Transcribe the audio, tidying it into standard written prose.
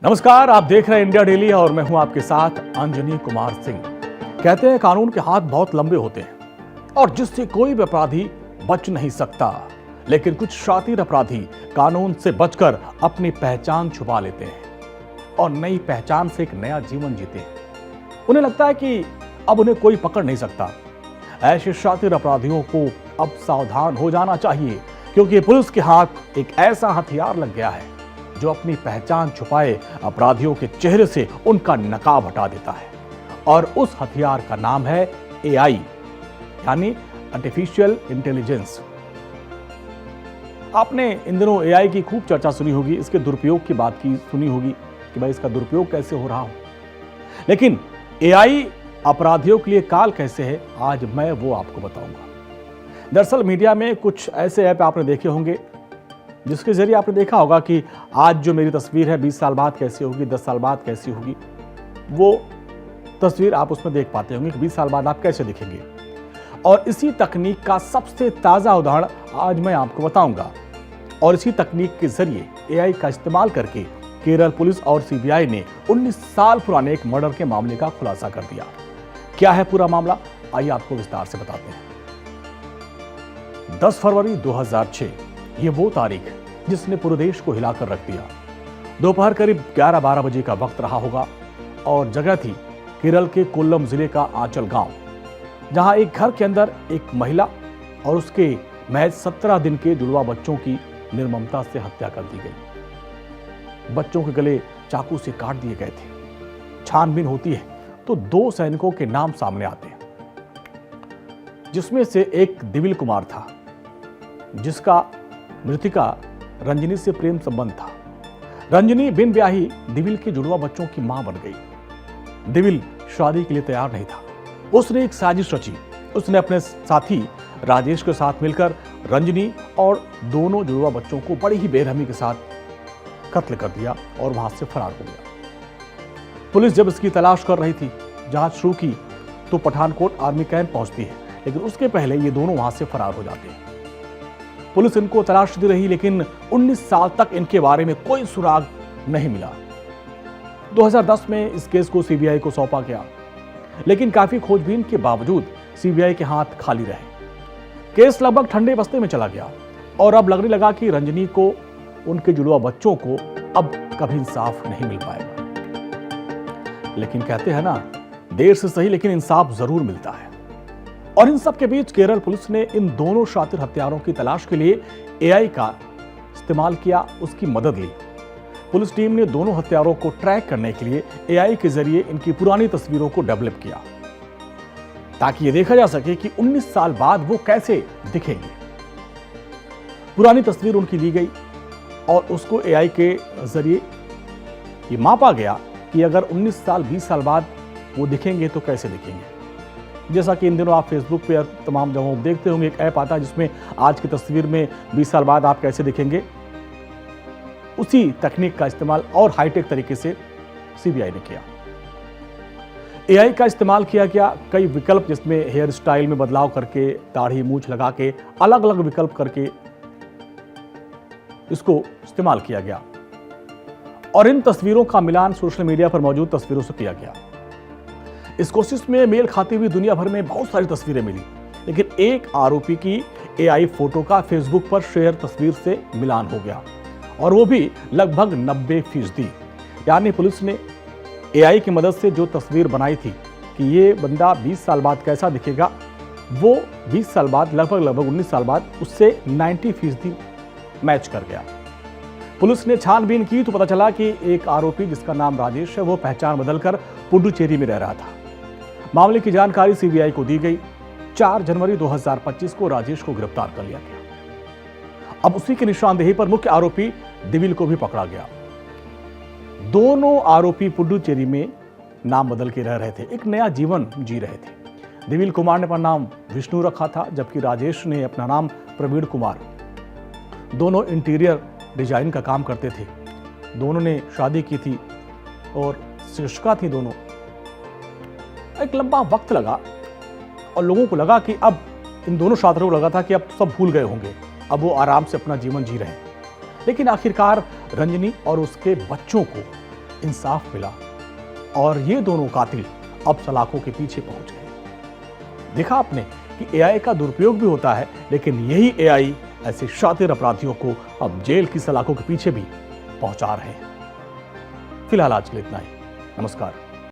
नमस्कार, आप देख रहे हैं इंडिया डेली और मैं हूं आपके साथ अंजनी कुमार सिंह। कहते हैं कानून के हाथ बहुत लंबे होते हैं और जिससे कोई भी अपराधी बच नहीं सकता, लेकिन कुछ शातिर अपराधी कानून से बचकर अपनी पहचान छुपा लेते हैं और नई पहचान से एक नया जीवन जीते हैं। उन्हें लगता है कि अब उन्हें कोई पकड़ नहीं सकता। ऐसे शातिर अपराधियों को अब सावधान हो जाना चाहिए, क्योंकि पुलिस के हाथ एक ऐसा हथियार लग गया है जो अपनी पहचान छुपाए अपराधियों के चेहरे से उनका नकाब हटा देता है। और उस हथियार का नाम है एआई, यानी आर्टिफिशियल इंटेलिजेंस। आपने इन दिनों एआई की खूब चर्चा सुनी होगी, इसके दुरुपयोग की बात की सुनी होगी कि भाई इसका दुरुपयोग कैसे हो रहा हो। लेकिन एआई अपराधियों के लिए काल कैसे है, आज मैं वो आपको बताऊंगा। दरअसल मीडिया में कुछ ऐसे ऐप आपने देखे होंगे जिसके जरिए आपने देखा होगा कि आज जो मेरी तस्वीर है 20 साल बाद कैसी होगी, 10 साल बाद कैसी होगी। वो तस्वीर आप उसमें देख पाते होंगे कि 20 साल बाद आप कैसे दिखेंगे। और इसी तकनीक का सबसे ताज़ा उदाहरण आज मैं आपको बताऊंगा। और इसी तकनीक के जरिए एआई का इस्तेमाल करके केरल पुलिस और सीबीआई ने 19 साल पुराने एक मर्डर के मामले का खुलासा कर दिया। क्या है पूरा मामला, आइए आपको विस्तार से बताते हैं। 10 फरवरी 2006 ये वो तारीख जिसने पूरे देश को हिलाकर रख दिया। दोपहर करीब 11-12 बजे का वक्त रहा होगा और जगह थी केरल के कोल्लम जिले का आंचल गांव, जहां एक घर के अंदर एक महिला और उसके महज 17 दिन के जुड़वा बच्चों की निर्ममता से हत्या कर दी गई। बच्चों के गले चाकू से काट दिए गए थे। छानबीन होती है तो 2 सैनिकों के नाम सामने आते हैं, जिसमें से एक दिविल कुमार था, जिसका मृतिका रंजनी से प्रेम संबंध था। रंजनी बिन ब्याही दिविल के जुड़वा बच्चों की मां बन गई। दिविल शादी के लिए तैयार नहीं था। उसने एक साजिश रची। उसने अपने साथी राजेश के साथ मिलकर रंजनी और दोनों जुड़वा बच्चों को बड़ी ही बेरहमी के साथ कत्ल कर दिया और वहां से फरार हो गया। पुलिस जब इसकी तलाश कर रही थी, जांच शुरू की, तो पठानकोट आर्मी कैंप पहुंचती है, लेकिन उसके पहले ये दोनों वहां से फरार हो जाते हैं। पुलिस इनको तलाशती रही, लेकिन 19 साल तक इनके बारे में कोई सुराग नहीं मिला। 2010 में इस केस को सीबीआई को सौंपा गया, लेकिन काफी खोजबीन के बावजूद सीबीआई के हाथ खाली रहे। केस लगभग ठंडे बस्ते में चला गया और अब लगने लगा कि रंजनी को, उनके जुड़वा बच्चों को अब कभी इंसाफ नहीं मिल पाएगा। लेकिन कहते हैं ना, देर से सही लेकिन इंसाफ जरूर मिलता है। और इन सब के बीच केरल पुलिस ने इन दोनों शातिर हत्यारों की तलाश के लिए एआई का इस्तेमाल किया, उसकी मदद ली। पुलिस टीम ने दोनों हत्यारों को ट्रैक करने के लिए एआई के जरिए इनकी पुरानी तस्वीरों को डेवलप किया, ताकि यह देखा जा सके कि 19 साल बाद वो कैसे दिखेंगे। पुरानी तस्वीर उनकी ली गई और उसको एआई के जरिए ये मापा गया कि अगर 19 साल 20 साल बाद वो दिखेंगे तो कैसे दिखेंगे। जैसा कि इन दिनों आप फेसबुक पे तमाम जगहों देखते होंगे, एक ऐप आता है जिसमें आज की तस्वीर में 20 साल बाद आप कैसे दिखेंगे। उसी तकनीक का इस्तेमाल और हाईटेक तरीके से सीबीआई ने किया। एआई का इस्तेमाल किया गया कई विकल्प, जिसमें हेयर स्टाइल में बदलाव करके, दाढ़ी मूंछ लगा के, अलग अलग विकल्प करके इसको इस्तेमाल किया गया। और इन तस्वीरों का मिलान सोशल मीडिया पर मौजूद तस्वीरों से किया गया। इस कोशिश में मेल खाती हुई दुनिया भर में बहुत सारी तस्वीरें मिली, लेकिन एक आरोपी की एआई फोटो का फेसबुक पर शेयर तस्वीर से मिलान हो गया, और वो भी लगभग 90%। यानी पुलिस ने एआई की मदद से जो तस्वीर बनाई थी कि ये बंदा 20 साल बाद कैसा दिखेगा, वो 20 साल बाद लगभग 19 साल बाद उससे 90% मैच कर गया। पुलिस ने छानबीन की तो पता चला कि एक आरोपी, जिसका नाम राजेश है, वो पहचान बदलकर पुडुचेरी में रह रहा था। मामले की जानकारी सीबीआई को दी गई। 4 जनवरी 2025 को राजेश को गिरफ्तार कर लिया गया। अब उसी की निशानदेही पर मुख्य आरोपी दिविल को भी पकड़ा गया। दोनों आरोपी पुडुचेरी में नाम बदल के रह रहे थे, एक नया जीवन जी रहे थे। दिविल कुमार ने अपना नाम विष्णु रखा था, जबकि राजेश ने अपना नाम प्रवीण कुमार। दोनों इंटीरियर डिजाइन का काम करते थे। दोनों ने शादी की थी और शिक्षिका थी दोनों। एक लंबा वक्त लगा और लोगों को लगा कि अब इन दोनों छात्रों को लगा था कि अब सब भूल गए होंगे, अब वो आराम से अपना जीवन जी रहे हैं। लेकिन आखिरकार रंजनी और उसके बच्चों को इंसाफ मिला और ये दोनों कातिल अब सलाखों के पीछे पहुंच गए। देखा आपने कि एआई का दुरुपयोग भी होता है, लेकिन यही एआई ऐसे शातिर अपराधियों को अब जेल की सलाखों के पीछे भी पहुंचा रहे हैं। फिलहाल आज के लिए इतना ही। नमस्कार।